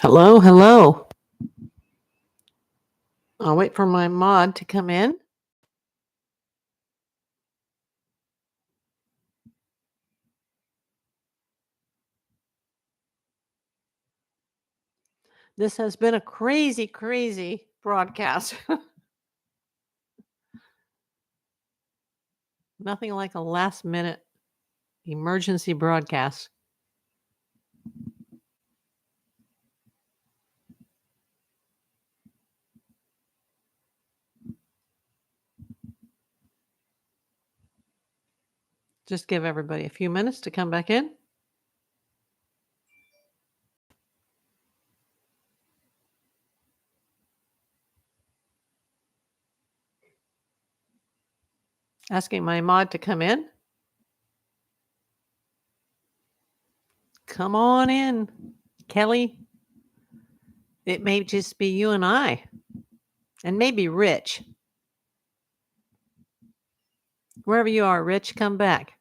Hello, hello. I'll wait for my mod to come in. This has been a crazy, crazy broadcast. Nothing like a last minute emergency broadcast. Just give everybody a few minutes to come back in. Asking my mod to come in. Come on in, Kelly. It may just be you and I, and maybe Rich. Wherever you are, Rich, come back.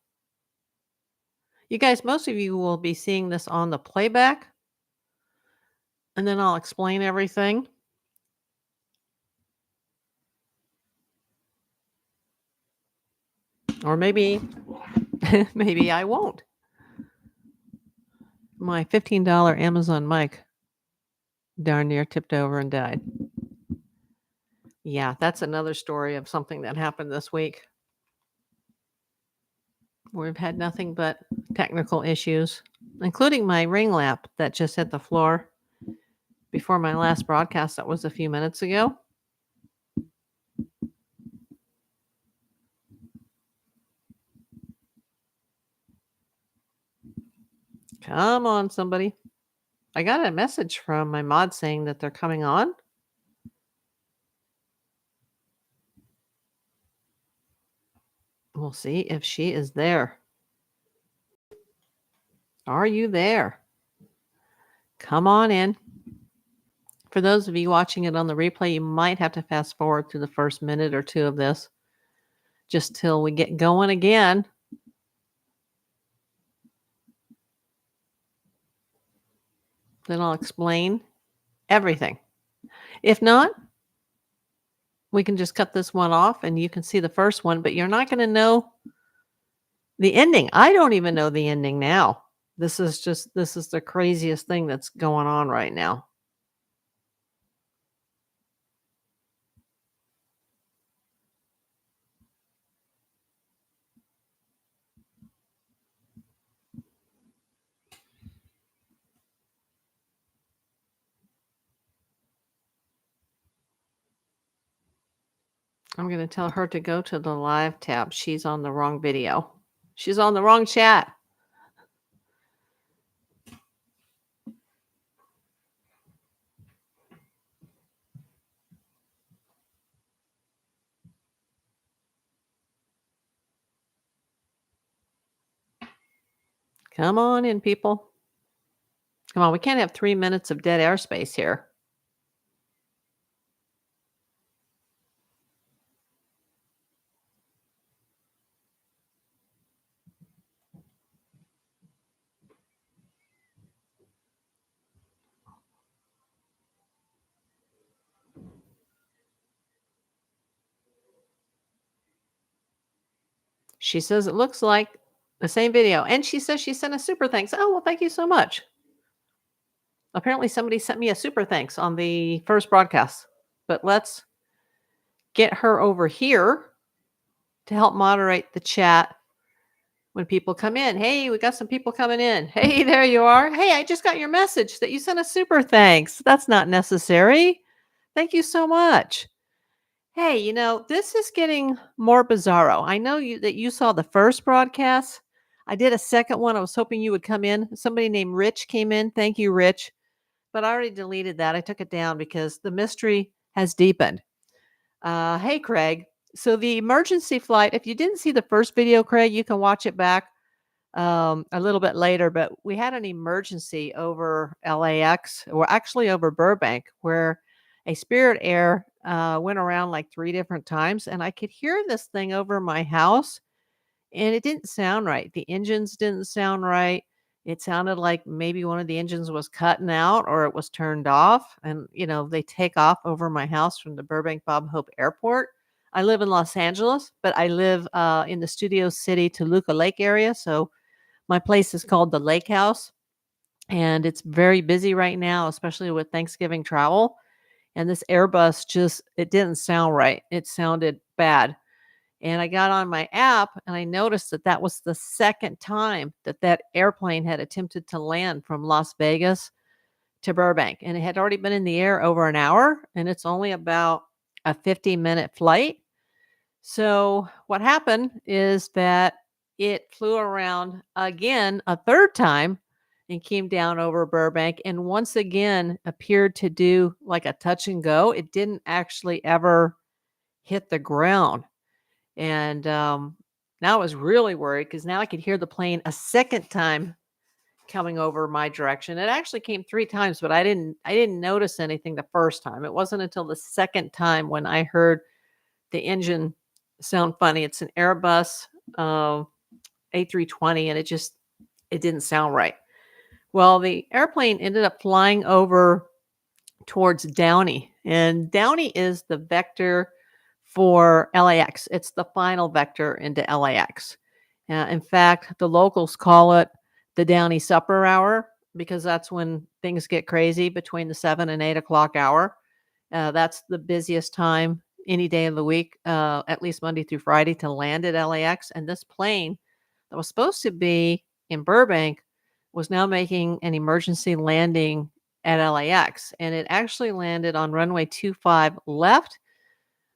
You guys, most of you will be seeing this on the playback, and then I'll explain everything. Or maybe maybe I won't. My $15 Amazon mic darn near tipped over and died. Yeah, that's another story of something that happened this week. We've had nothing but technical issues, including my ring lamp that just hit the floor before my last broadcast. That was a few minutes ago. Come on, somebody. I got a message from my mod saying that they're coming on. We'll see if she is there. Are you there? Come on in. For those of you watching it on the replay, you might have to fast forward through the first minute or two of this just till we get going again. Then I'll explain everything. If not, we can just cut this one off and you can see the first one, but you're not going to know the ending. I don't even know the ending now. This is the craziest thing that's going on right now. I'm going to tell her to go to the live tab. She's on the wrong video. She's on the wrong chat. Come on in, people. Come on, we can't have 3 minutes of dead airspace here. She says it looks like the same video. And she says she sent a super thanks. Oh, well, thank you so much. Apparently somebody sent me a super thanks on the first broadcast. But let's get her over here to help moderate the chat when people come in. Hey, we got some people coming in. Hey, there you are. Hey, I just got your message that you sent a super thanks. That's not necessary. Thank you so much. Hey, this is getting more bizarro. I know that you saw the first broadcast. I did a second one. I was hoping you would come in. Somebody named Rich came in. Thank you, Rich. But I already deleted that. I took it down because the mystery has deepened. Hey, Craig. So the emergency flight, if you didn't see the first video, Craig, you can watch it back a little bit later. But we had an emergency over LAX, or actually over Burbank, where a Spirit Air went around like 3 different times. And I could hear this thing over my house. And it didn't sound right. The engines didn't sound right. It sounded like maybe one of the engines was cutting out or it was turned off. And, they take off over my house from the Burbank Bob Hope Airport. I live in Los Angeles, but I live in the Studio City Toluca Lake area. So my place is called the Lake House, and it's very busy right now, especially with Thanksgiving travel. And this Airbus it didn't sound right. It sounded bad. And I got on my app and I noticed that that was the second time that that airplane had attempted to land from Las Vegas to Burbank. And it had already been in the air over an hour, and it's only about a 50-minute flight. So what happened is that it flew around again a third time and came down over Burbank and once again appeared to do like a touch and go. It didn't actually ever hit the ground. And now I was really worried because now I could hear the plane a second time coming over my direction. It actually came 3 times, but I didn't notice anything the first time. It wasn't until the second time when I heard the engine sound funny. It's an Airbus A320, and it didn't sound right. Well, the airplane ended up flying over towards Downey, and Downey is the vector for LAX. It's the final vector into LAX. In fact, the locals call it the Downey supper hour because that's when things get crazy between the 7 and 8 o'clock hour. That's the busiest time any day of the week, at least Monday through Friday, to land at LAX. And this plane that was supposed to be in Burbank was now making an emergency landing at LAX. And it actually landed on runway 25 left.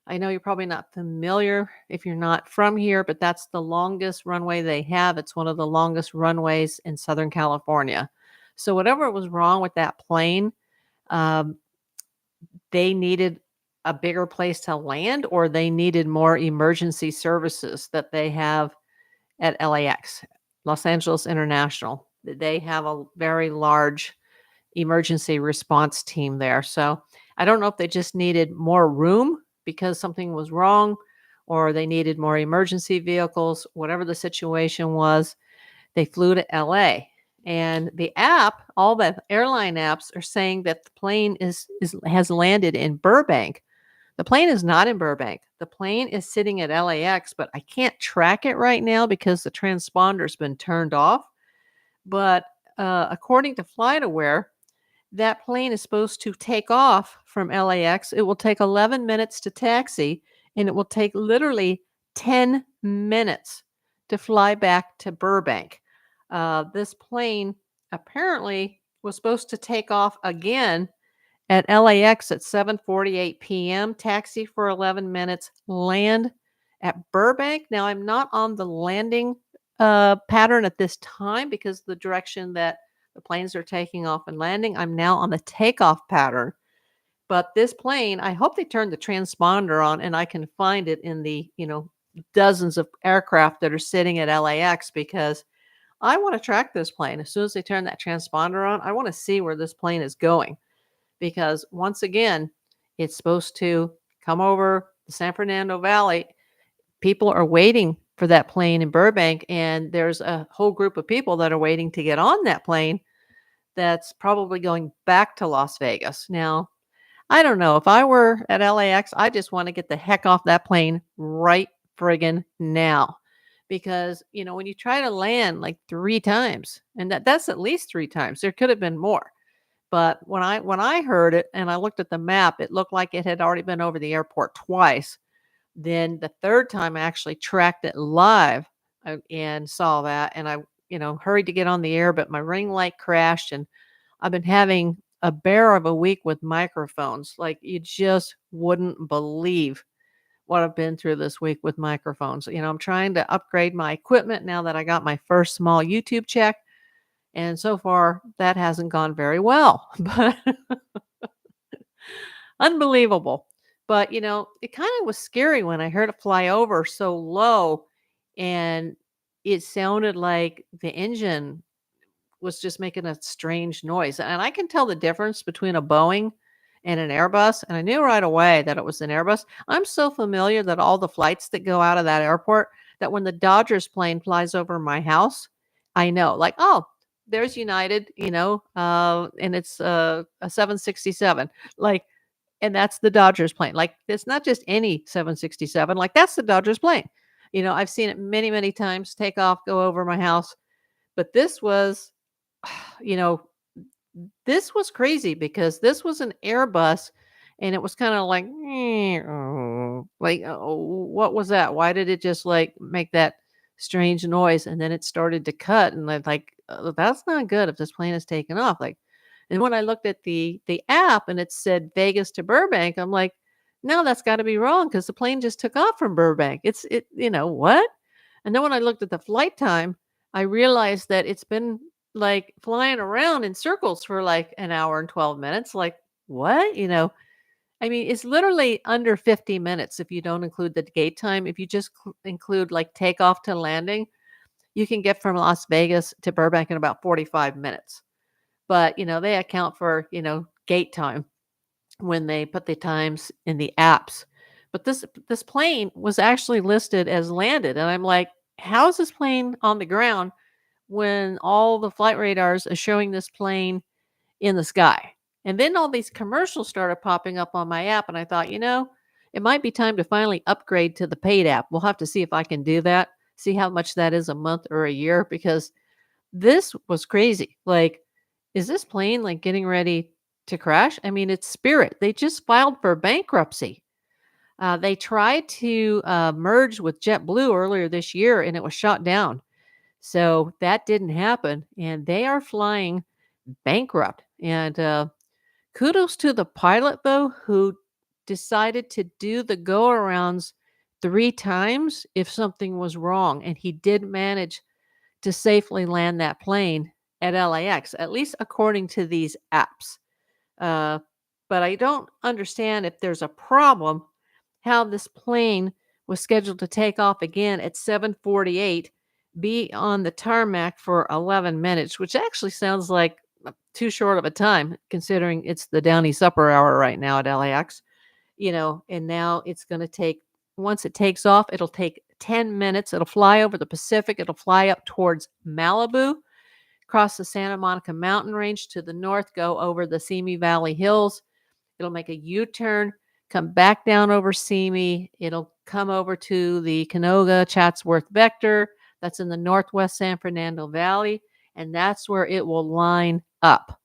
I know you're probably not familiar if you're not from here, but that's the longest runway they have. It's one of the longest runways in Southern California. So whatever was wrong with that plane, um, they needed a bigger place to land, or they needed more emergency services that they have at LAX, Los Angeles International. They have a very large emergency response team there. So I don't know if they just needed more room because something was wrong, or they needed more emergency vehicles. Whatever the situation was, they flew to LA. And the app, all the airline apps are saying that the plane has landed in Burbank. The plane is not in Burbank. The plane is sitting at LAX, but I can't track it right now because the transponder's been turned off. But according to FlightAware, that plane is supposed to take off from LAX. It will take 11 minutes to taxi, and it will take literally 10 minutes to fly back to Burbank. This plane apparently was supposed to take off again at LAX at 7:48 p.m., taxi for 11 minutes, land at Burbank. Now, I'm not on the landing pattern at this time because the direction that the planes are taking off and landing. I'm now on the takeoff pattern. But this plane, I hope they turned the transponder on and I can find it in the, dozens of aircraft that are sitting at LAX because I want to track this plane. As soon as they turn that transponder on, I want to see where this plane is going because once again, it's supposed to come over the San Fernando Valley. People are waiting for that plane in Burbank, and there's a whole group of people that are waiting to get on that plane that's probably going back to Las Vegas. Now, I don't know. If I were at LAX, I just want to get the heck off that plane right friggin' now. Because, when you try to land like 3 times, and that's at least 3 times, there could have been more. But when I heard it and I looked at the map, it looked like it had already been over the airport twice. Then the third time I actually tracked it live and saw that. And I, hurried to get on the air, but my ring light crashed. And I've been having a bear of a week with microphones. Like you just wouldn't believe what I've been through this week with microphones. I'm trying to upgrade my equipment now that I got my first small YouTube check. And so far, that hasn't gone very well. But unbelievable. But, it kind of was scary when I heard it fly over so low and it sounded like the engine was just making a strange noise. And I can tell the difference between a Boeing and an Airbus. And I knew right away that it was an Airbus. I'm so familiar that all the flights that go out of that airport, that when the Dodgers plane flies over my house, I know, like, oh, there's United, and it's a 767. Like, and that's the Dodgers plane. Like, it's not just any 767. Like, that's the Dodgers plane. I've seen it many, many times take off, go over my house. But this was, you know, this was crazy because this was an Airbus and it was kind of like, like, oh, what was that? Why did it just like make that strange noise? And then it started to cut, and I'm like, that's not good if this plane is taking off. Like, and when I looked at the app and it said Vegas to Burbank, I'm like, no, that's got to be wrong because the plane just took off from Burbank. What? And then when I looked at the flight time, I realized that it's been like flying around in circles for like an hour and 12 minutes. Like, what? I mean, it's literally under 50 minutes if you don't include the gate time. If you just include like takeoff to landing, you can get from Las Vegas to Burbank in about 45 minutes. But, they account for, gate time when they put the times in the apps. But this plane was actually listed as landed. And I'm like, how is this plane on the ground when all the flight radars are showing this plane in the sky? And then all these commercials started popping up on my app, and I thought, it might be time to finally upgrade to the paid app. We'll have to see if I can do that, see how much that is a month or a year, because this was crazy. Like, is this plane like getting ready to crash? I mean, it's Spirit. They just filed for bankruptcy. They tried to merge with JetBlue earlier this year, and it was shot down. So that didn't happen, and they are flying bankrupt. And kudos to the pilot, though, who decided to do the go arounds 3 times if something was wrong. And he did manage to safely land that plane at LAX, at least according to these apps. Uh, but I don't understand if there's a problem how this plane was scheduled to take off again at 7:48, be on the tarmac for 11 minutes, which actually sounds like too short of a time considering it's the Downy supper hour right now at LAX, and now it's going to take, once it takes off, it'll take 10 minutes. It'll fly over the Pacific. It'll fly up towards Malibu, cross the Santa Monica mountain range to the north, go over the Simi Valley Hills. It'll make a U-turn, come back down over Simi. It'll come over to the Canoga Chatsworth Vector. That's in the northwest San Fernando Valley, and that's where it will line up.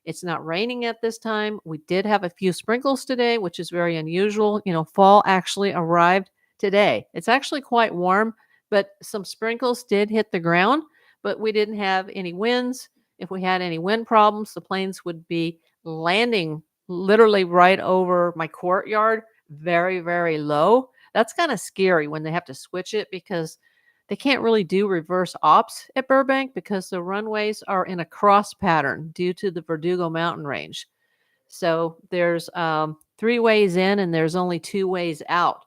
It's not raining at this time. We did have a few sprinkles today, which is very unusual. Fall actually arrived today. It's actually quite warm, but some sprinkles did hit the ground, but we didn't have any winds. If we had any wind problems, the planes would be landing literally right over my courtyard, very, very low. That's kind of scary when they have to switch it because they can't really do reverse ops at Burbank because the runways are in a cross pattern due to the Verdugo mountain range. So there's 3 ways in and there's only 2 ways out.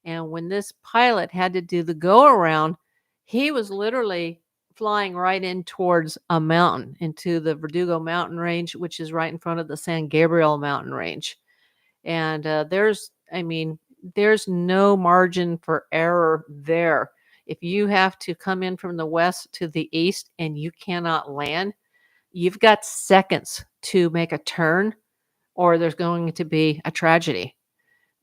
And when this pilot had to do the go around, he was literally flying right in towards a mountain, into the Verdugo mountain range, which is right in front of the San Gabriel mountain range. And there's no margin for error there. If you have to come in from the west to the east and you cannot land, you've got seconds to make a turn or there's going to be a tragedy.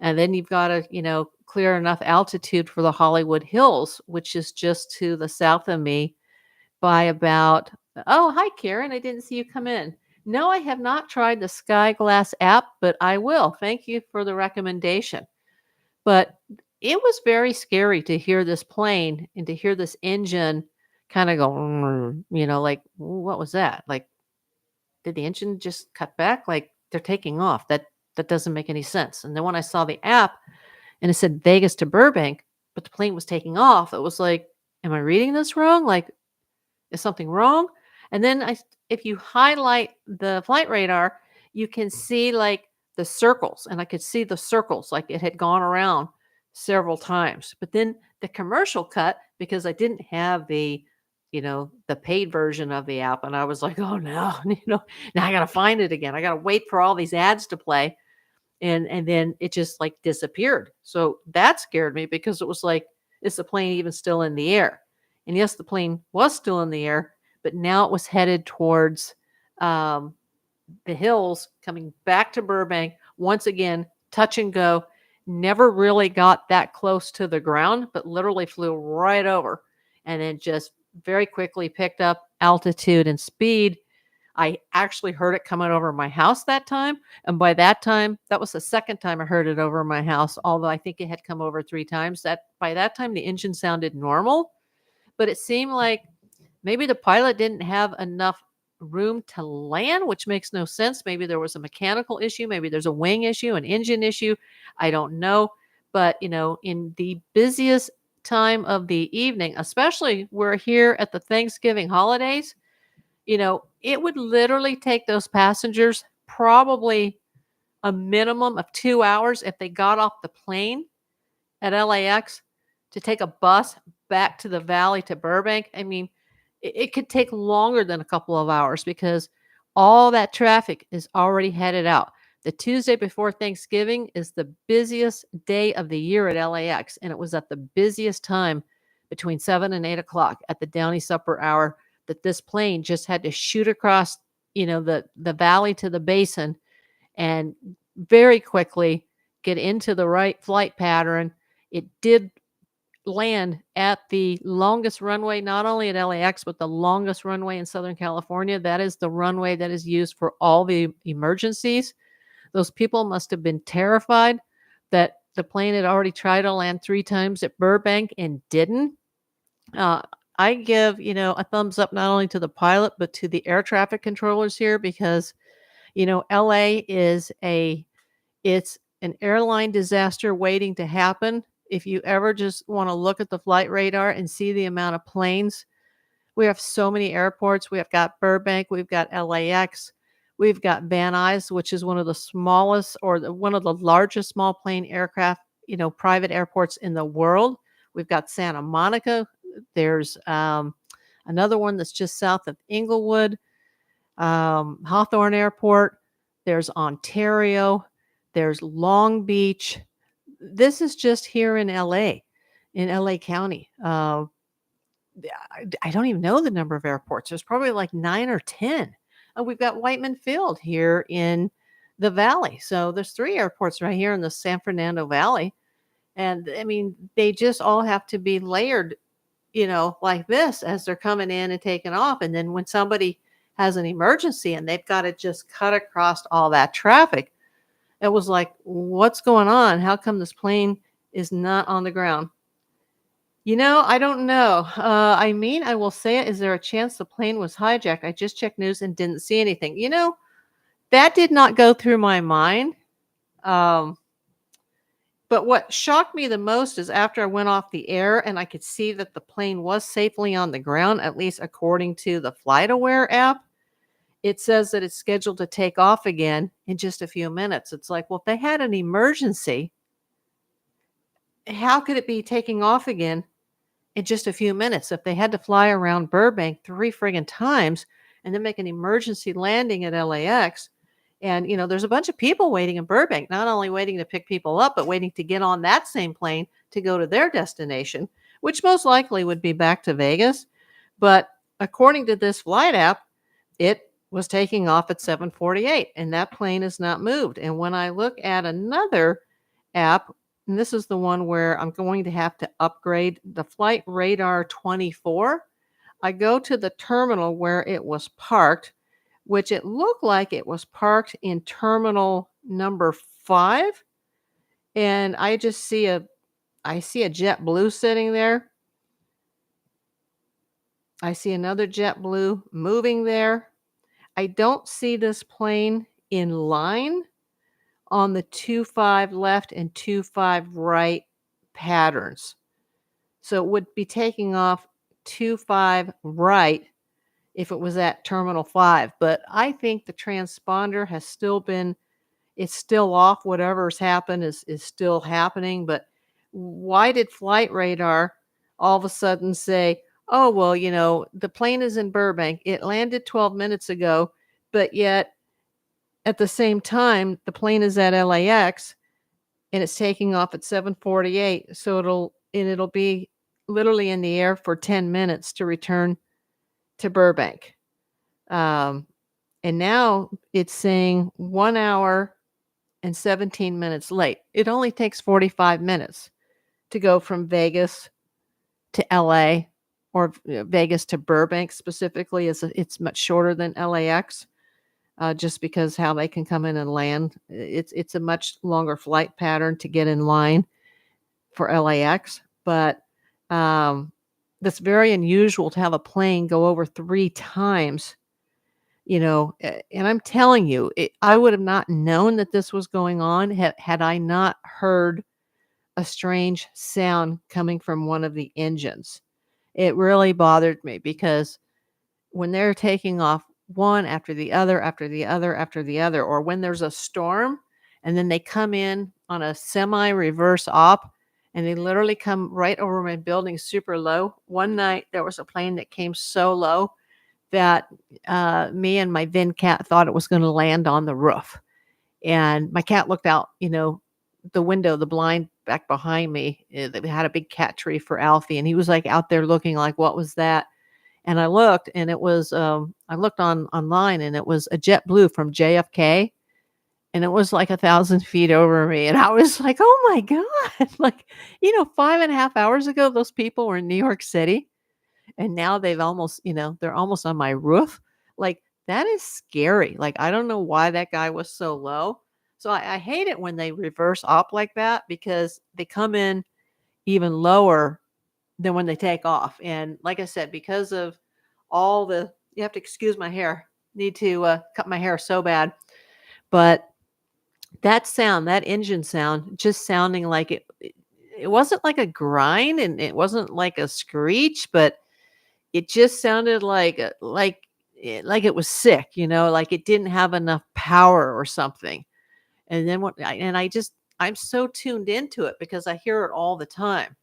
And then you've got to, clear enough altitude for the Hollywood Hills, which is just to the south of me by about, oh, hi, Karen. I didn't see you come in. No, I have not tried the Skyglass app, but I will. Thank you for the recommendation. But it was very scary to hear this plane and to hear this engine kind of go, like, what was that? Like, did the engine just cut back? Like, they're taking off. That doesn't make any sense. And then when I saw the app and it said Vegas to Burbank, but the plane was taking off, it was like, am I reading this wrong? Like, is something wrong? And then if you highlight the flight radar, you can see like the circles, and I could see the circles like it had gone around several times. But then the commercial cut because I didn't have the paid version of the app, and I was like, oh no, now I got to find it again. I got to wait for all these ads to play, and then it just like disappeared. So that scared me because it was like, is the plane even still in the air? And yes, the plane was still in the air, but now it was headed towards um, the hills, coming back to Burbank. Once again, touch and go. Never really got that close to the ground, but literally flew right over and then just very quickly picked up altitude and speed. I actually heard it coming over my house that time. And by that time, that was the second time I heard it over my house, although I think it had come over 3 times. That by that time the engine sounded normal, but it seemed like maybe the pilot didn't have enough room to land, which makes no sense. Maybe there was a mechanical issue, maybe there's a wing issue, an engine issue. I don't know. But, in the busiest time of the evening, especially we're here at the Thanksgiving holidays, it would literally take those passengers probably a minimum of 2 hours if they got off the plane at LAX to take a bus back to the valley to Burbank. I mean, it could take longer than a couple of hours because all that traffic is already headed out. The Tuesday before Thanksgiving is the busiest day of the year at LAX, and it was at the busiest time between 7 and 8 o'clock at the Downey Supper Hour that this plane just had to shoot across, the valley to the basin and very quickly get into the right flight pattern. It did land at the longest runway, not only at LAX, but the longest runway in Southern California. That is the runway that is used for all the emergencies. Those people must have been terrified that the plane had already tried to land 3 times at Burbank and didn't. I give, a thumbs up not only to the pilot, but to the air traffic controllers here because, LA it's an airline disaster waiting to happen. If you ever just want to look at the flight radar and see the amount of planes, we have so many airports. We have got Burbank, we've got LAX, we've got Van Nuys, which is one of the smallest or one of the largest small plane aircraft, private airports in the world. We've got Santa Monica. There's another one that's just south of Inglewood, Hawthorne Airport. There's Ontario. There's Long Beach. This is just here in LA County. I don't even know the number of airports. There's probably like 9 or 10. We've got Whiteman Field here in the Valley. So there's 3 airports right here in the San Fernando Valley. And I mean, they just all have to be layered, like this as they're coming in and taking off. And then when somebody has an emergency and they've got to just cut across all that traffic, it was like, what's going on? How come this plane is not on the ground? I don't know. I will say it. Is there a chance the plane was hijacked? I just checked news and didn't see anything. That did not go through my mind. But what shocked me the most is after I went off the air and I could see that the plane was safely on the ground, at least according to the FlightAware app. It says that it's scheduled to take off again in just a few minutes. It's like, well, if they had an emergency, how could it be taking off again in just a few minutes? If they had to fly around Burbank 3 friggin' times and then make an emergency landing at LAX, and, there's a bunch of people waiting in Burbank, not only waiting to pick people up, but waiting to get on that same plane to go to their destination, which most likely would be back to Vegas. But according to this flight app, it was taking off at 7:48, and that plane is not moved. And when I look at another app, and this is the one where I'm going to have to upgrade the Flight Radar 24, I go to the terminal where it was parked, which it looked like it was parked in terminal number 5. And I see a JetBlue sitting there. I see another JetBlue moving there. I don't see this plane in line on the 25 left and 25 right patterns. So it would be taking off 25 right if it was at Terminal 5. But I think the transponder has it's still off. Whatever's happened is still happening. But why did Flight Radar all of a sudden say, oh, well, the plane is in Burbank. It landed 12 minutes ago, but yet at the same time, the plane is at LAX and it's taking off at 7:48. So it'll be literally in the air for 10 minutes to return to Burbank. Um, and now it's saying 1 hour and 17 minutes late. It only takes 45 minutes to go from Vegas to LA, or Vegas to Burbank specifically. It's much shorter than LAX, just because how they can come in and land. It's a much longer flight pattern to get in line for LAX, but that's very unusual to have a plane go over 3 times, and I'm telling you, I would have not known that this was going on had I not heard a strange sound coming from one of the engines. It really bothered me because when they're taking off one after the other, after the other, after the other, or when there's a storm and then they come in on a semi reverse op and they literally come right over my building super low. One night there was a plane that came so low that me and my Vin cat thought it was going to land on the roof. And my cat looked out, the window, the blind back behind me. They had a big cat tree for Alfie, and he was like out there looking like, what was that? And I looked, and it was, I looked online, and it was a JetBlue from JFK, and it was like 1,000 feet over me. And I was like, oh my God, like, 5.5 hours ago, those people were in New York City, and now they've almost, they're almost on my roof. Like, that is scary. Like, I don't know why that guy was so low. So I hate it when they reverse op like that because they come in even lower than when they take off. And like I said, because of you have to excuse my hair, need to cut my hair so bad. But that sound, that engine sound, just sounding like it wasn't like a grind and it wasn't like a screech, but it just sounded like it was sick, like it didn't have enough power or something. And then I'm so tuned into it because I hear it all the time,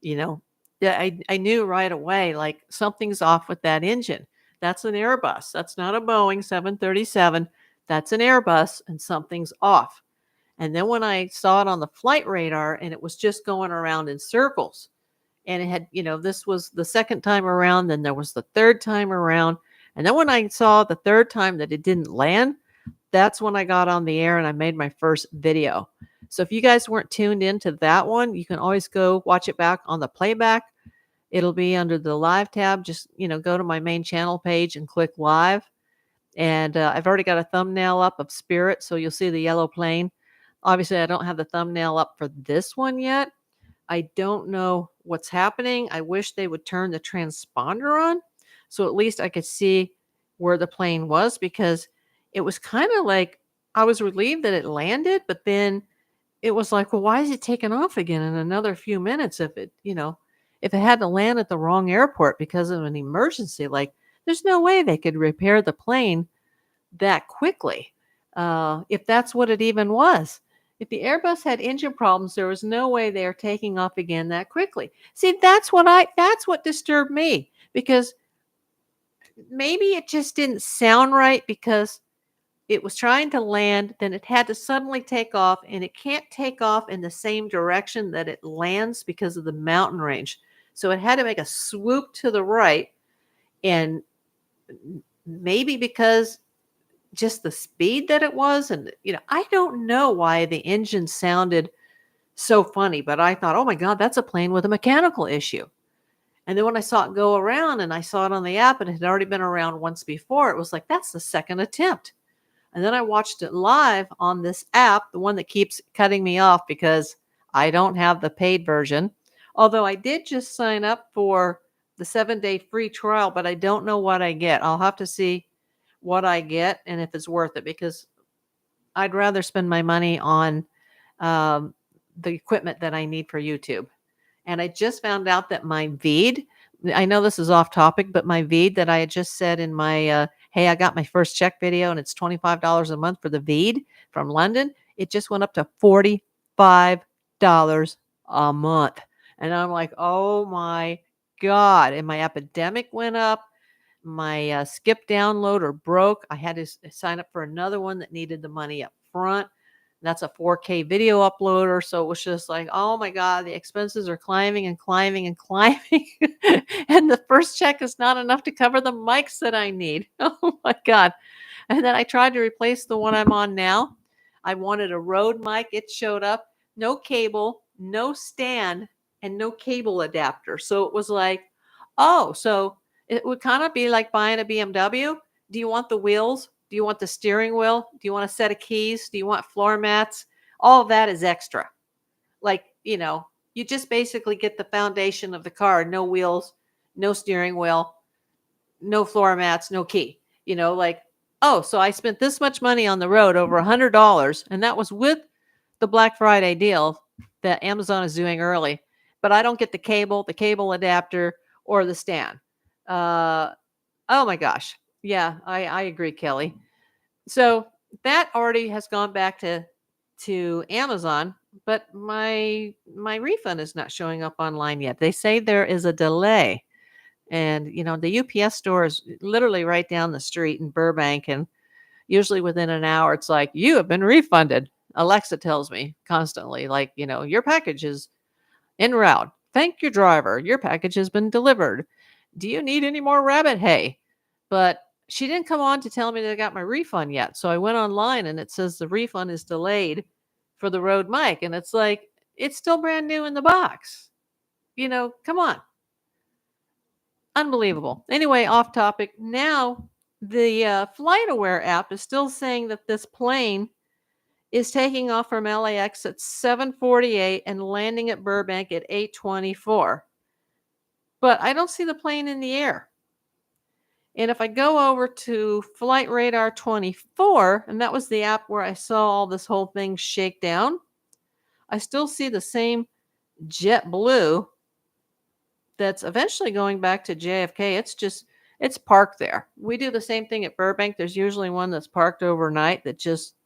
you know. Yeah, I knew right away, like something's off with that engine. That's an Airbus. That's not a Boeing 737. That's an Airbus, and something's off. And then when I saw it on the flight radar and it was just going around in circles, and it had, this was the second time around, then there was the third time around. And then when I saw the third time that it didn't land, that's when I got on the air and I made my first video. So if you guys weren't tuned into that one, you can always go watch it back on the playback. It'll be under the live tab. Just, go to my main channel page and click live. And I've already got a thumbnail up of Spirit, so you'll see the yellow plane. Obviously, I don't have the thumbnail up for this one yet. I don't know what's happening. I wish they would turn the transponder on so at least I could see where the plane was, because it was kind of like I was relieved that it landed, but then it was like, well, why is it taking off again in another few minutes if it had to land at the wrong airport because of an emergency? Like, there's no way they could repair the plane that quickly, if that's what it even was. If the Airbus had engine problems, there was no way they are taking off again that quickly. See, that's what disturbed me, because maybe it just didn't sound right because it was trying to land, then it had to suddenly take off, and it can't take off in the same direction that it lands because of the mountain range. So it had to make a swoop to the right, and maybe because just the speed that it was, and I don't know why the engine sounded so funny, but I thought, oh my God, that's a plane with a mechanical issue. And then when I saw it go around and I saw it on the app and it had already been around once before, it was like, that's the second attempt. And then I watched it live on this app, the one that keeps cutting me off because I don't have the paid version. Although I did just sign up for the 7-day free trial, but I don't know what I get. I'll have to see what I get and if it's worth it, because I'd rather spend my money on the equipment that I need for YouTube. And I just found out that my Veed, I know this is off topic, but my Veed that I had just said in my, hey, I got my first check video and it's $25 a month for the Veed from London. It just went up to $45 a month. And I'm like, oh my God. And my epidemic went up. My skip downloader broke. I had to sign up for another one that needed the money up front. That's a 4K video uploader. So it was just like, oh my God, the expenses are climbing and climbing and climbing. And the first check is not enough to cover the mics that I need. Oh my God. And then I tried to replace the one I'm on now. I wanted a Rode mic. It showed up. No cable, no stand, and no cable adapter. So it was like, oh, so it would kind of be like buying a BMW. Do you want the wheels? Do you want the steering wheel? Do you want a set of keys? Do you want floor mats? All of that is extra. Like, you just basically get the foundation of the car, no wheels, no steering wheel, no floor mats, no key. Like, oh, so I spent this much money on the road, over $100, and that was with the Black Friday deal that Amazon is doing early. But I don't get the cable adapter, or the stand. Oh my gosh. Yeah, I agree, Kelly. So that already has gone back to Amazon, but my refund is not showing up online yet. They say there is a delay. And the UPS store is literally right down the street in Burbank, and usually within an hour it's like, you have been refunded. Alexa tells me constantly, like, your package is en route. Thank your driver. Your package has been delivered. Do you need any more rabbit hay? But she didn't come on to tell me that I got my refund yet. So I went online and it says the refund is delayed for the Rode mic. And it's like, it's still brand new in the box. Come on. Unbelievable. Anyway, off topic. Now, the FlightAware app is still saying that this plane is taking off from LAX at 7:48 and landing at Burbank at 8:24. But I don't see the plane in the air. And if I go over to Flight Radar 24, and that was the app where I saw all this whole thing shake down, I still see the same JetBlue that's eventually going back to JFK. It's parked there. We do the same thing at Burbank. There's usually one that's parked overnight that just,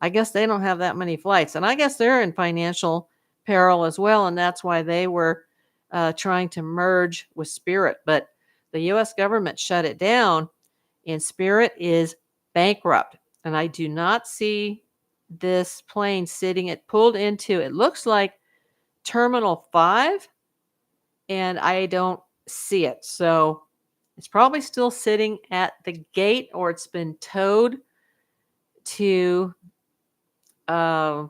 I guess they don't have that many flights. And I guess they're in financial peril as well. And that's why they were trying to merge with Spirit. But the U.S. government shut it down, and Spirit is bankrupt. And I do not see this plane pulled into, it looks like Terminal 5, and I don't see it. So it's probably still sitting at the gate, or it's been towed to the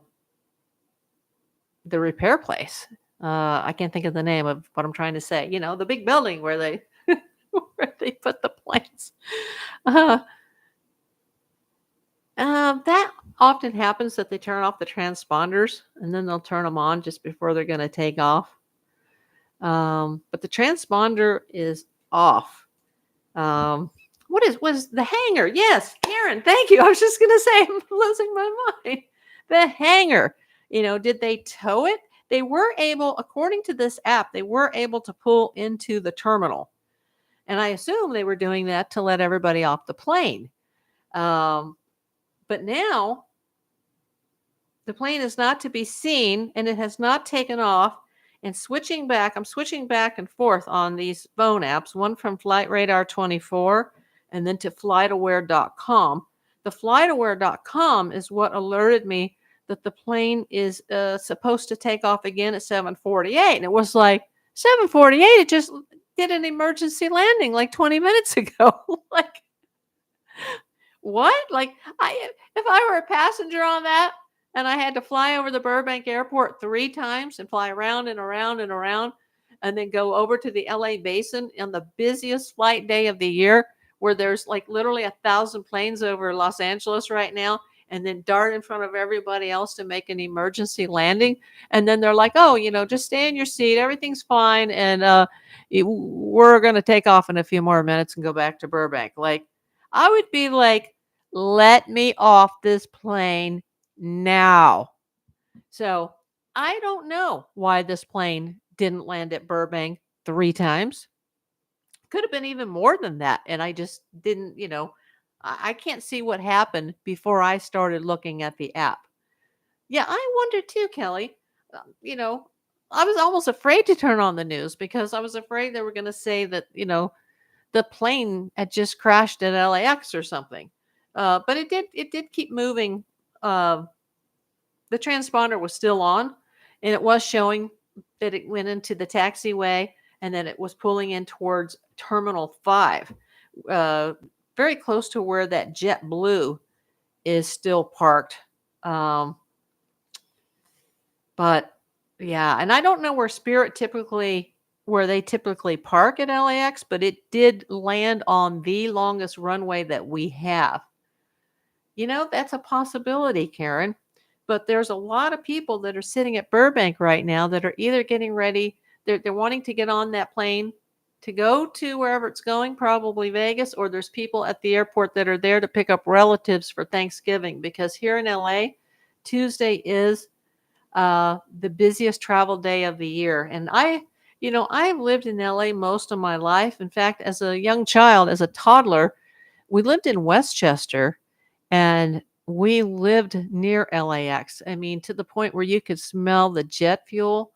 repair place. I can't think of the name of what I'm trying to say. The big building where they where they put the planes. That often happens, that they turn off the transponders and then they'll turn them on just before they're going to take off. But the transponder is off. Was the hangar? Yes, Karen, thank you. I was just going to say, I'm losing my mind. The hangar, did they tow it? They were able, according to this app, they were able to pull into the terminal. And I assume they were doing that to let everybody off the plane. But now the plane is not to be seen, and it has not taken off. And I'm switching back and forth on these phone apps, one from Flight Radar 24 and then to flightaware.com. The flightaware.com is what alerted me that the plane is supposed to take off again at 7:48. And it was like, 7:48? It just did an emergency landing like 20 minutes ago. Like, what? Like, if I were a passenger on that, and I had to fly over the Burbank airport 3 times and fly around and around and around, and then go over to the LA Basin on the busiest flight day of the year, where there's like literally 1,000 planes over Los Angeles right now, and then dart in front of everybody else to make an emergency landing. And then they're like, oh, just stay in your seat. Everything's fine. And we're going to take off in a few more minutes and go back to Burbank. Like, I would be like, let me off this plane now. So I don't know why this plane didn't land at Burbank 3 times. Could have been even more than that. And I just didn't, I can't see what happened before I started looking at the app. Yeah, I wonder too, Kelly. I was almost afraid to turn on the news because I was afraid they were going to say that, the plane had just crashed at LAX or something. But it did keep moving the transponder was still on, and it was showing that it went into the taxiway, and then it was pulling in towards Terminal 5, uh, very close to where that JetBlue is still parked. Um, but yeah, and I don't know where they typically park at LAX, but it did land on the longest runway that we have. That's a possibility, Karen. But there's a lot of people that are sitting at Burbank right now that are either getting ready, they're wanting to get on that plane to go to wherever it's going, probably Vegas, or there's people at the airport that are there to pick up relatives for Thanksgiving, because here in LA, Tuesday is the busiest travel day of the year. And I've lived in LA most of my life. In fact, as a young child, as a toddler, we lived in Westchester, and we lived near LAX. I mean, to the point where you could smell the jet fuel.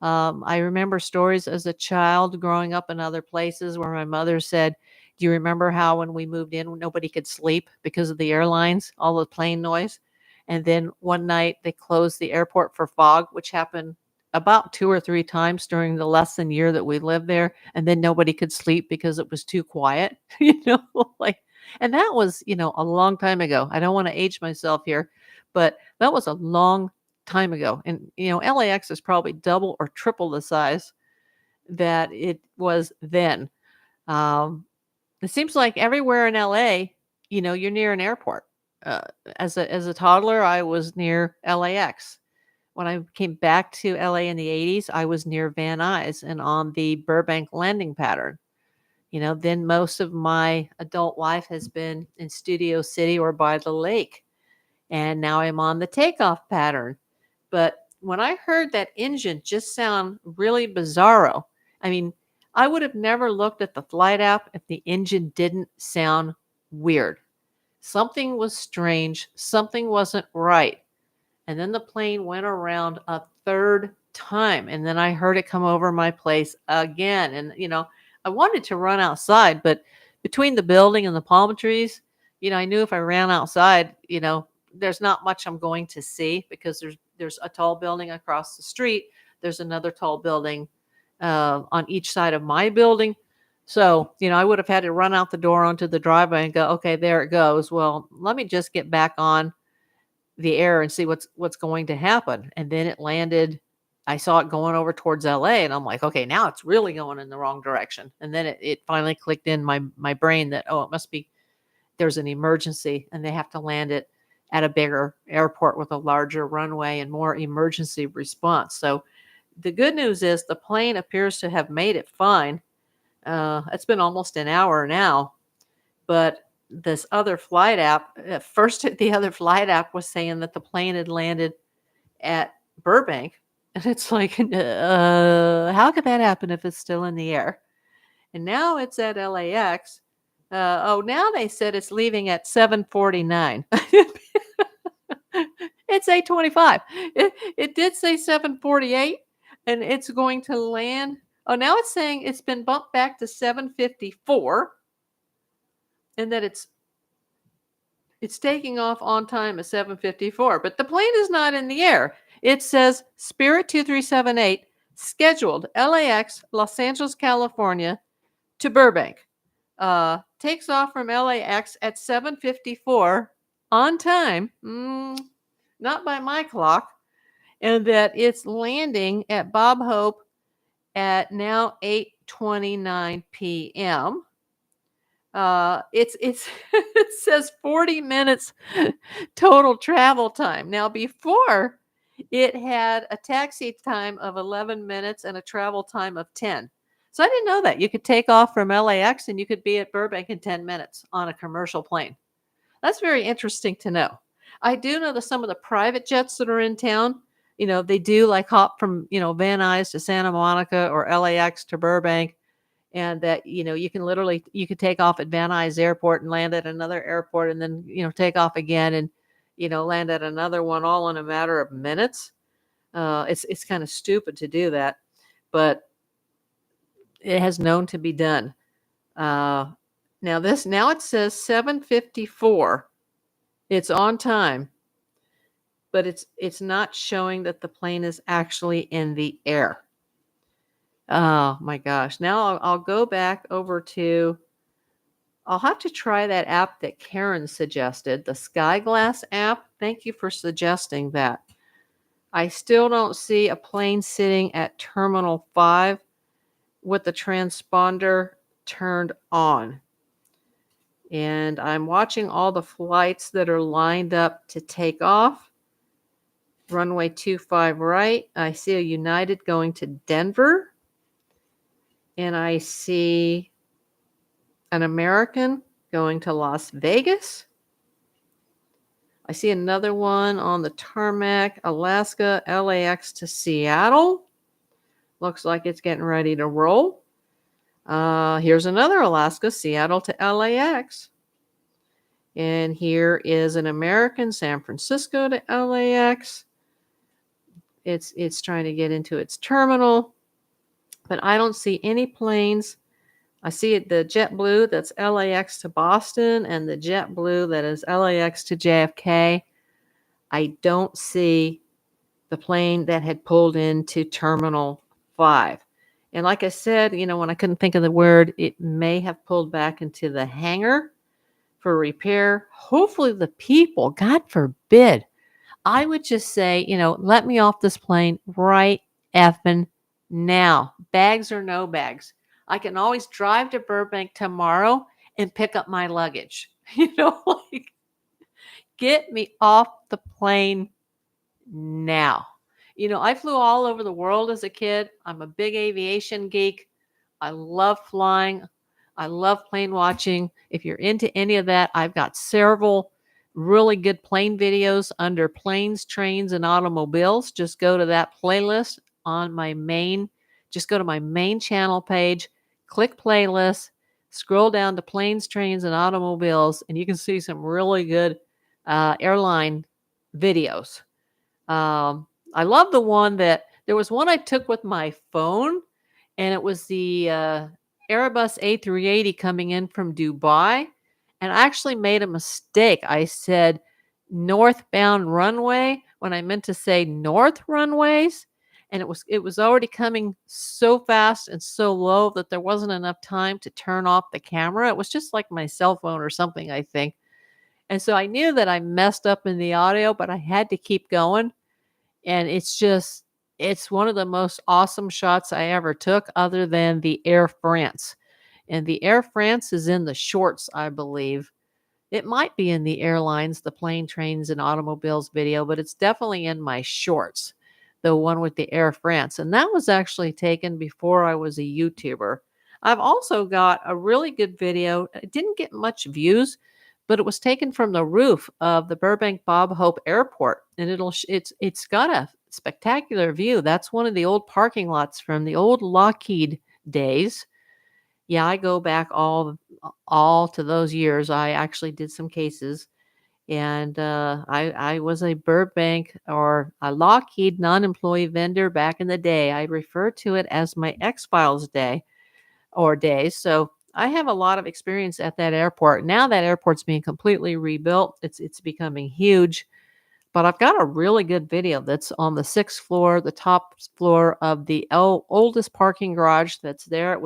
I remember stories as a child growing up in other places where my mother said, "Do you remember how when we moved in, nobody could sleep because of the airlines, all the plane noise?" And then one night they closed the airport for fog, which happened about 2 or 3 times during the less than year that we lived there. And then nobody could sleep because it was too quiet, like, and that was, a long time ago. I don't want to age myself here, but that was a long time ago. And, LAX is probably double or triple the size that it was then. Um, it seems like everywhere in LA, you're near an airport. Uh, as a toddler, I was near LAX. When I came back to LA in the 80s, I was near Van Nuys and on the Burbank landing pattern. Then most of my adult life has been in Studio City or by the lake. And now I'm on the takeoff pattern. But when I heard that engine just sound really bizarro, I mean, I would have never looked at the flight app if the engine didn't sound weird. Something was strange. Something wasn't right. And then the plane went around a third time. And then I heard it come over my place again. And, I wanted to run outside, but between the building and the palm trees, I knew if I ran outside, there's not much I'm going to see, because there's a tall building across the street. There's another tall building on each side of my building. So, I would have had to run out the door onto the driveway and go, okay, there it goes. Well, let me just get back on the air and see what's going to happen. And then it landed. I saw it going over towards LA, and I'm like, okay, now it's really going in the wrong direction. And then it finally clicked in my brain that, oh, it must be there's an emergency and they have to land it at a bigger airport with a larger runway and more emergency response. So the good news is the plane appears to have made it fine. It's been almost an hour now, but this other flight app, at first the other flight app was saying that the plane had landed at Burbank. And it's like, how could that happen if it's still in the air? And now it's at LAX. Now they said it's leaving at 7:49. It's 8:25. It did say 7:48, and it's going to land. Oh, now it's saying it's been bumped back to 7:54, and that it's taking off on time at 7:54. But the plane is not in the air. It says Spirit 2378 scheduled LAX, Los Angeles, California to Burbank. Takes off from LAX at 7:54 on time. Not by my clock. And that it's landing at Bob Hope at now 8:29 p.m. It's it says 40 minutes total travel time. Now, before, it had a taxi time of 11 minutes and a travel time of 10. So I didn't know that. You could take off from LAX and you could be at Burbank in 10 minutes on a commercial plane. That's very interesting to know. I do know that some of the private jets that are in town, they do like hop from, Van Nuys to Santa Monica or LAX to Burbank. And that, you could take off at Van Nuys Airport and land at another airport, and then, take off again and, land at another one, all in a matter of minutes. It's kind of stupid to do that, but it has known to be done. Now it says 7:54. It's on time, but it's not showing that the plane is actually in the air. Oh my gosh. Now I'll go back over to I'll have to try that app that Karen suggested, the Skyglass app. Thank you for suggesting that. I still don't see a plane sitting at Terminal 5 with the transponder turned on. And I'm watching all the flights that are lined up to take off. Runway 25 right. I see a United going to Denver. And I see an American going to Las Vegas. I see another one on the tarmac, Alaska, LAX to Seattle. Looks like it's getting ready to roll. Here's another Alaska, Seattle to LAX. And here is an American, San Francisco to LAX. It's trying to get into its terminal, but I don't see any planes. I see the JetBlue that's LAX to Boston and the JetBlue that is LAX to JFK. I don't see the plane that had pulled into Terminal 5. And like I said, when I couldn't think of the word, it may have pulled back into the hangar for repair. Hopefully the people, God forbid, I would just say, let me off this plane right effing now. Bags or no bags. I can always drive to Burbank tomorrow and pick up my luggage. Like, get me off the plane now. I flew all over the world as a kid. I'm a big aviation geek. I love flying. I love plane watching. If you're into any of that, I've got several really good plane videos under planes, trains, and automobiles. Just go to that playlist on just go to my main channel page, click playlist, scroll down to planes, trains, and automobiles, and you can see some really good airline videos. I love the one there was one I took with my phone, and it was the Airbus A380 coming in from Dubai. And I actually made a mistake. I said northbound runway when I meant to say north runways. And it was already coming so fast and so low that there wasn't enough time to turn off the camera. It was just like my cell phone or something, I think. And so I knew that I messed up in the audio, but I had to keep going. And it's one of the most awesome shots I ever took, other than the Air France. And the Air France is in the shorts, I believe. It might be in the airlines, the plane, trains, and automobiles video, but it's definitely in my shorts, the one with the Air France. And that was actually taken before I was a YouTuber. I've also got a really good video. It didn't get much views, but it was taken from the roof of the Burbank Bob Hope Airport, and it's got a spectacular view. That's one of the old parking lots from the old Lockheed days. Yeah, I go back all to those years. I actually did some cases, and I was a Burbank or a Lockheed non-employee vendor back in the day. I refer to it as my X-Files day or days. So I have a lot of experience at that airport. Now that airport's being completely rebuilt. It's becoming huge. But I've got a really good video that's on the 6th floor, the top floor of the oldest parking garage that's there.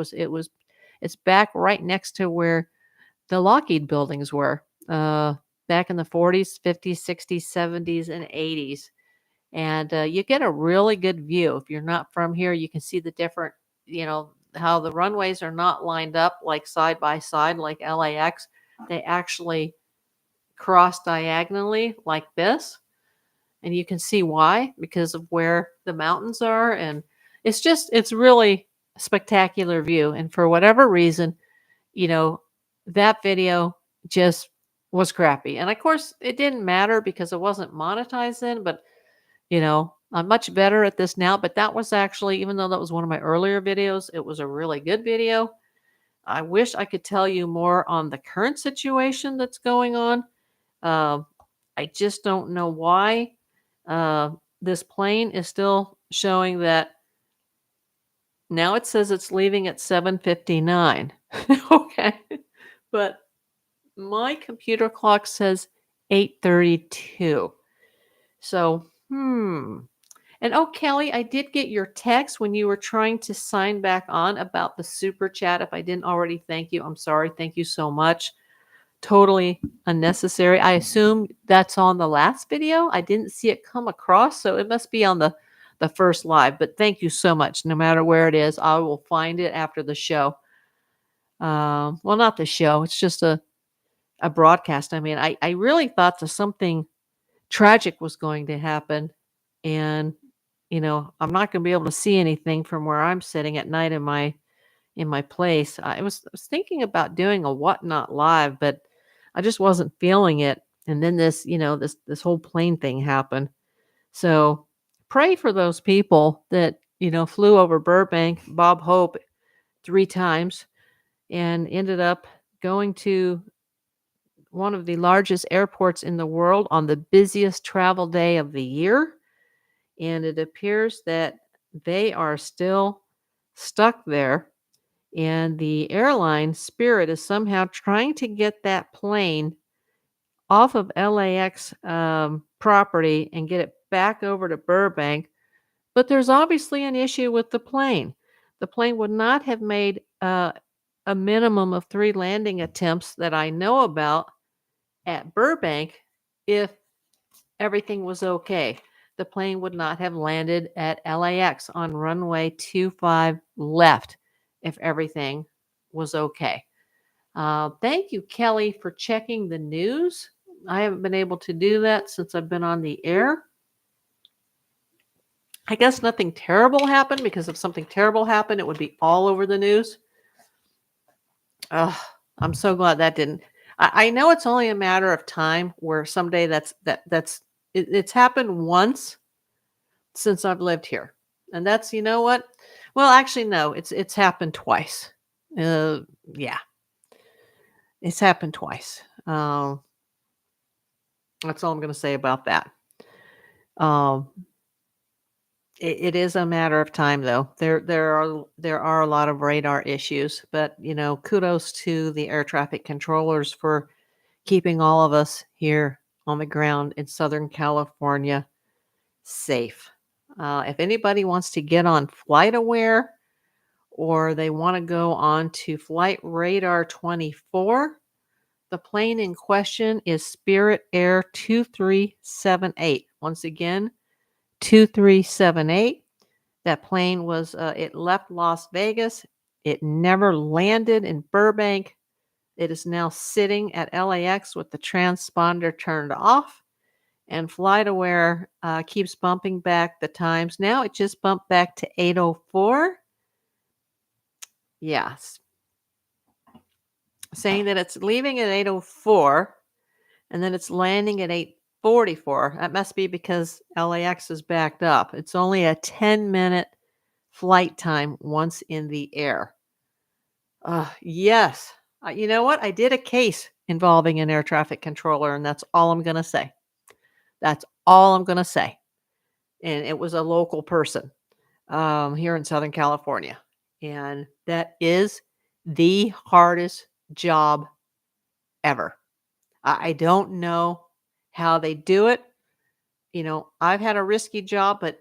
It's back right next to where the Lockheed buildings were back in the 40s, 50s, 60s, 70s, and 80s. And you get a really good view. If you're not from here, you can see the different, how the runways are not lined up like side by side like LAX. They actually cross diagonally like this. And you can see why, because of where the mountains are. And it's really a spectacular view. And for whatever reason, that video just was crappy. And of course, it didn't matter because it wasn't monetized then. But, I'm much better at this now. But that was actually, even though that was one of my earlier videos, it was a really good video. I wish I could tell you more on the current situation that's going on. I just don't know why. This plane is still showing that now it says it's leaving at 7:59. Okay. But my computer clock says 8:32. So, And oh, Kelly, I did get your text when you were trying to sign back on about the super chat. If I didn't already thank you, I'm sorry. Thank you so much. Totally unnecessary. I assume that's on the last video. I didn't see it come across, so it must be on the first live. But thank you so much. No matter where it is, I will find it after the show. Well, not the show. It's just a broadcast. I mean, I really thought that something tragic was going to happen, and I'm not going to be able to see anything from where I'm sitting at night in my place. I was thinking about doing a whatnot live, but I just wasn't feeling it. And then this whole plane thing happened. So pray for those people that flew over Burbank, Bob Hope, 3 times, and ended up going to one of the largest airports in the world on the busiest travel day of the year. And it appears that they are still stuck there. And the airline, Spirit, is somehow trying to get that plane off of LAX property and get it back over to Burbank. But there's obviously an issue with the plane. The plane would not have made a minimum of 3 landing attempts that I know about at Burbank if everything was okay. The plane would not have landed at LAX on runway 25 left if everything was okay. Thank you, Kelly, for checking the news. I haven't been able to do that since I've been on the air. I guess nothing terrible happened, because if something terrible happened, it would be all over the news. I'm so glad that didn't. I know it's only a matter of time where someday it's happened once since I've lived here. And that's, you know what? Well, actually, no, it's happened twice. Yeah, it's happened twice. That's all I'm going to say about that. It is a matter of time, though. There are a lot of radar issues, but kudos to the air traffic controllers for keeping all of us here on the ground in Southern California safe. If anybody wants to get on FlightAware, or they want to go on to Flight Radar 24, the plane in question is Spirit Air 2378. Once again, 2378. That plane it left Las Vegas. It never landed in Burbank. It is now sitting at LAX with the transponder turned off. And FlightAware keeps bumping back the times. Now it just bumped back to 8:04. Yes. Saying that it's leaving at 8:04 and then it's landing at 8:44. That must be because LAX is backed up. It's only a 10-minute flight time once in the air. Yes. You know what? I did a case involving an air traffic controller, and that's all I'm going to say. That's all I'm going to say. And it was a local person here in Southern California. And that is the hardest job ever. I don't know how they do it. I've had a risky job, but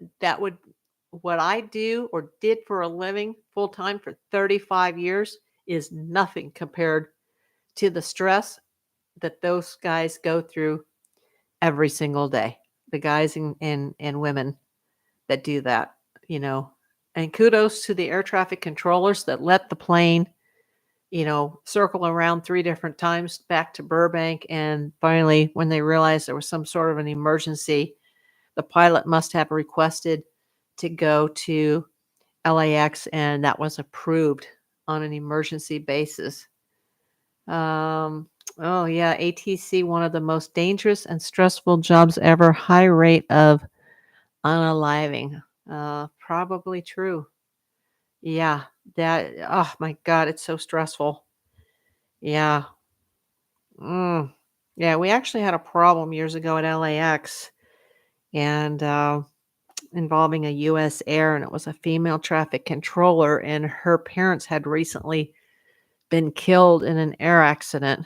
what I do or did for a living full time for 35 years is nothing compared to the stress that those guys go through every single day. The guys and women that do that, and kudos to the air traffic controllers that let the plane, circle around 3 different times back to Burbank. And finally, when they realized there was some sort of an emergency, the pilot must have requested to go to LAX, and that was approved on an emergency basis. Oh yeah, ATC, one of the most dangerous and stressful jobs ever. High rate of unaliving. Probably true. Yeah, oh my God, it's so stressful. Yeah. Yeah, we actually had a problem years ago at LAX, and involving a US Air, and it was a female traffic controller, and her parents had recently been killed in an air accident.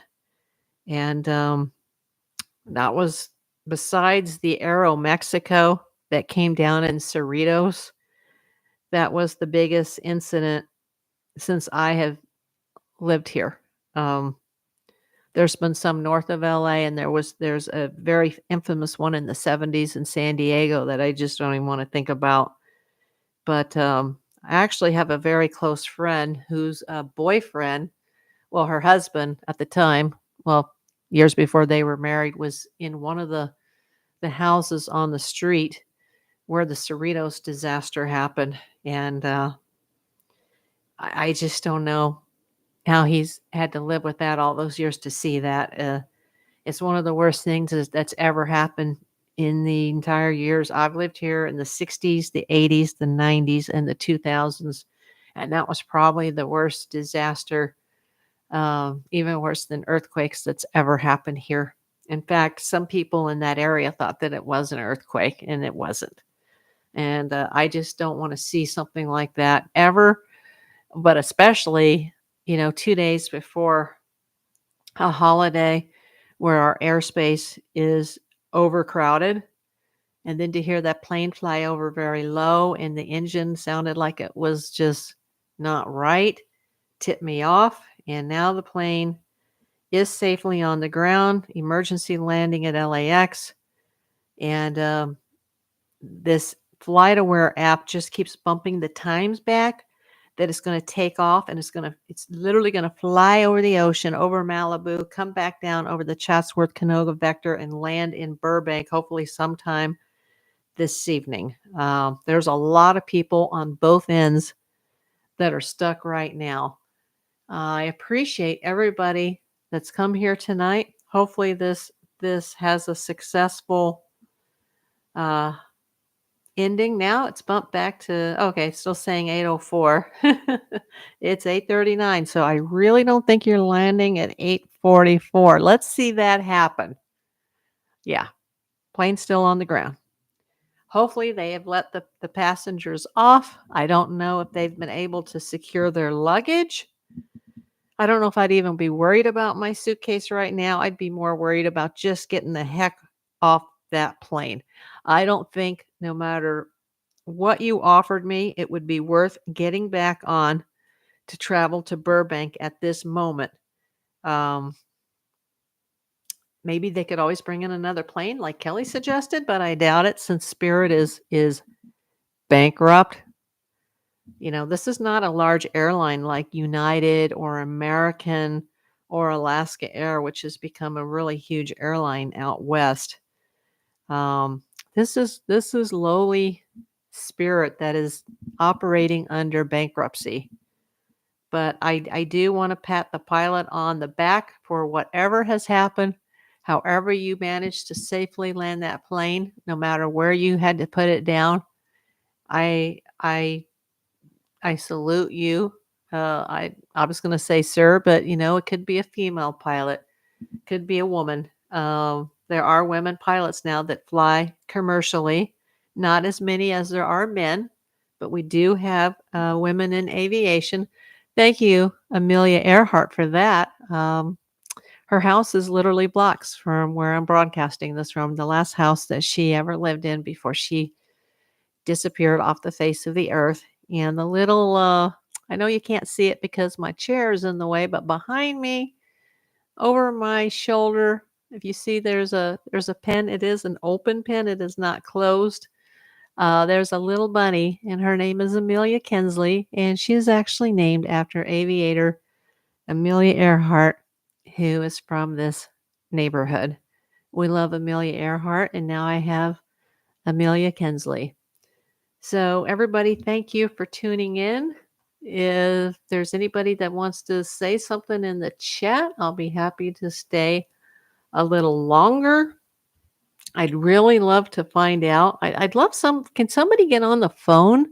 And that was besides the Aeromexico that came down in Cerritos, that was the biggest incident since I have lived here. Um, there's been some north of LA, and there's a very infamous one in the 70s in San Diego that I just don't even want to think about. But I actually have a very close friend whose boyfriend, well, her husband at the time, well, years before they were married, was in one of the houses on the street where the Cerritos disaster happened. And I just don't know how he's had to live with that all those years to see that. It's one of the worst things that's ever happened in the entire years I've lived here in the 60s, the 80s, the 90s, and the 2000s. And that was probably the worst disaster, even worse than earthquakes that's ever happened here. In fact, some people in that area thought that it was an earthquake, and it wasn't. And I just don't want to see something like that ever, but especially, 2 days before a holiday where our airspace is overcrowded. And then to hear that plane fly over very low and the engine sounded like it was just not right, tipped me off. And now the plane is safely on the ground, emergency landing at LAX. And this FlightAware app just keeps bumping the times back that it's going to take off, and it's literally going to fly over the ocean, over Malibu, come back down over the Chatsworth Canoga vector and land in Burbank, hopefully sometime this evening. There's a lot of people on both ends that are stuck right now. I appreciate everybody that's come here tonight. Hopefully this has a successful ending. Now it's bumped back to, okay, still saying 8:04. It's 8:39, so I really don't think you're landing at 8:44. Let's see that happen. Yeah, plane's still on the ground. Hopefully they have let the passengers off. I don't know if they've been able to secure their luggage. I don't know if I'd even be worried about my suitcase right now. I'd be more worried about just getting the heck off that plane. I don't think no matter what you offered me, it would be worth getting back on to travel to Burbank at this moment. Maybe they could always bring in another plane like Kelly suggested, but I doubt it since Spirit is bankrupt. This is not a large airline like United or American or Alaska Air, which has become a really huge airline out west. This is lowly Spirit that is operating under bankruptcy. But I do want to pat the pilot on the back for whatever has happened, however you managed to safely land that plane, no matter where you had to put it down. I salute you. I was going to say sir, but it could be a female pilot, could be a woman. There are women pilots now that fly commercially, not as many as there are men, but we do have women in aviation. Thank you, Amelia Earhart, for that. Her house is literally blocks from where I'm broadcasting this from, the last house that she ever lived in before she disappeared off the face of the earth. And the little, I know you can't see it because my chair is in the way, but behind me, over my shoulder, if you see there's a pen, it is an open pen, it is not closed. There's a little bunny, and her name is Amelia Kensley, and she is actually named after aviator Amelia Earhart, who is from this neighborhood. We love Amelia Earhart, and now I have Amelia Kensley. So everybody, thank you for tuning in. If there's anybody that wants to say something in the chat, I'll be happy to stay a little longer. I'd really love to find out. I'd love can somebody get on the phone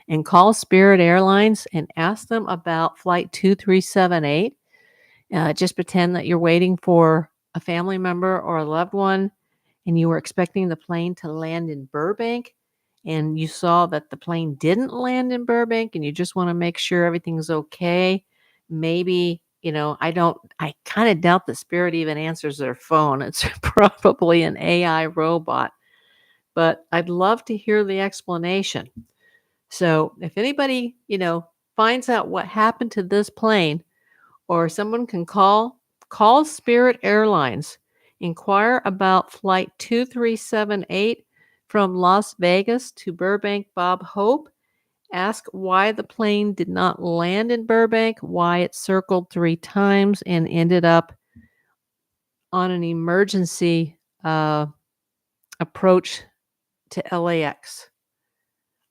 and call Spirit Airlines and ask them about flight 2378? Just pretend that you're waiting for a family member or a loved one and you were expecting the plane to land in Burbank and you saw that the plane didn't land in Burbank and you just want to make sure everything's okay. Maybe, I kind of doubt that Spirit even answers their phone. It's probably an AI robot, but I'd love to hear the explanation. So if anybody, finds out what happened to this plane, or someone can call Spirit Airlines, inquire about flight 2378 from Las Vegas to Burbank Bob Hope. Ask why the plane did not land in Burbank, why it circled 3 times and ended up on an emergency approach to LAX.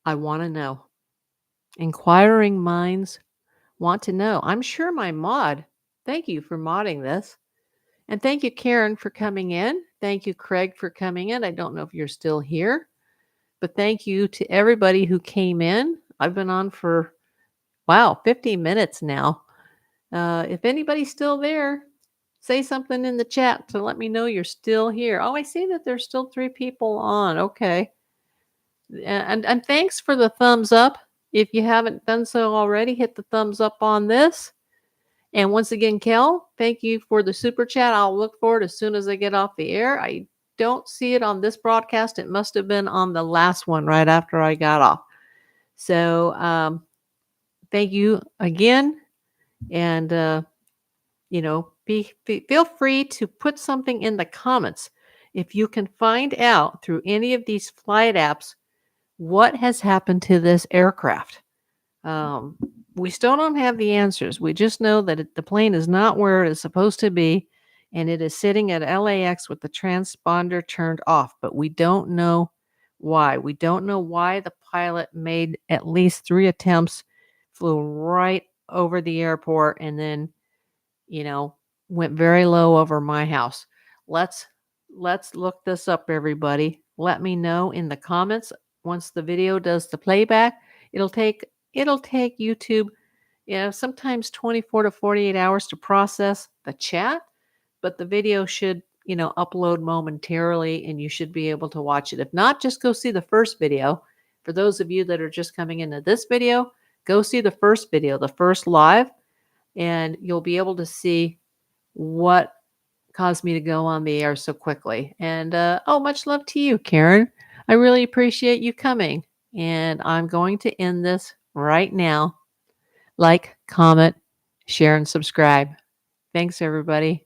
I want to know. Inquiring minds want to know. I'm sure my mod, thank you for modding this. And thank you, Karen, for coming in. Thank you, Craig, for coming in. I don't know if you're still here, but thank you to everybody who came in. I've been on for, 50 minutes now. If anybody's still there, say something in the chat to let me know you're still here. Oh, I see that there's still 3 people on. Okay. And thanks for the thumbs up. If you haven't done so already, hit the thumbs up on this. And once again, Kel, thank you for the super chat. I'll look for it as soon as I get off the air. I don't see it on this broadcast. It must have been on the last one right after I got off. So thank you again. And, feel free to put something in the comments if you can find out through any of these flight apps what has happened to this aircraft. We still don't have the answers. We just know that the plane is not where it is supposed to be, and it is sitting at LAX with the transponder turned off, but we don't know why. We don't know why the pilot made at least 3 attempts, flew right over the airport, and then, went very low over my house. Let's look this up, everybody. Let me know in the comments once the video does the playback. It'll take YouTube, sometimes 24 to 48 hours to process the chat, but the video should, upload momentarily and you should be able to watch it. If not, just go see the first video. For those of you that are just coming into this video, go see the first video, the first live, and you'll be able to see what caused me to go on the air so quickly. And much love to you, Karen. I really appreciate you coming. And I'm going to end this right now. Like, comment, share, and subscribe. Thanks, everybody.